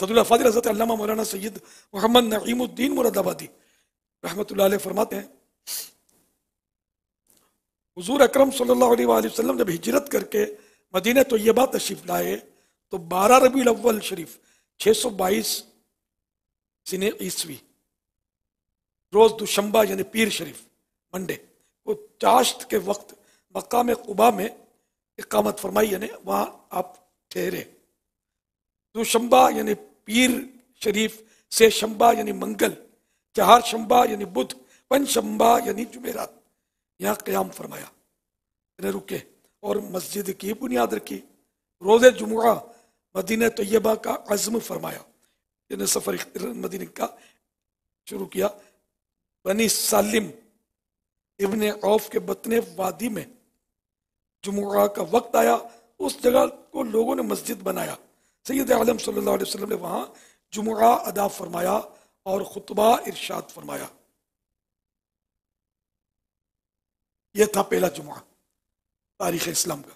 صدر الافاضل حضرت علامہ مولانا سید محمد نعیم الدین مراد آبادی رحمۃ اللہ علیہ فرماتے ہیں حضور اکرم صلی اللہ علیہ وآلہ وسلم جب ہجرت کر کے مدینہ طیبہ تشریف لائے تو 12 ربیع الاول شریف 622 سنہ عیسوی روز دوشنبہ یعنی پیر شریف منڈے وہ چاشت کے وقت مقام قباء میں اقامت فرمائی، یعنی وہاں آپ ٹھہرے۔ دوشنبہ یعنی پیر شریف سے شنبہ یعنی منگل، چہار شنبہ یعنی بدھ، پنج شنبہ یعنی جمعرات یہاں قیام فرمایا، یعنی رکے اور مسجد کی بنیاد رکھی۔ روز جمعہ مدینہ طیبہ کا عزم فرمایا، یعنی سفر مدینہ کا شروع کیا۔ بنی سالم ابن عوف کے بطن وادی میں جمعہ کا وقت آیا، اس جگہ کو لوگوں نے مسجد بنایا۔ سید عالم صلی اللہ علیہ وسلم نے وہاں جمعہ ادا فرمایا اور خطبہ ارشاد فرمایا۔ یہ تھا پہلا جمعہ تاریخ اسلام کا۔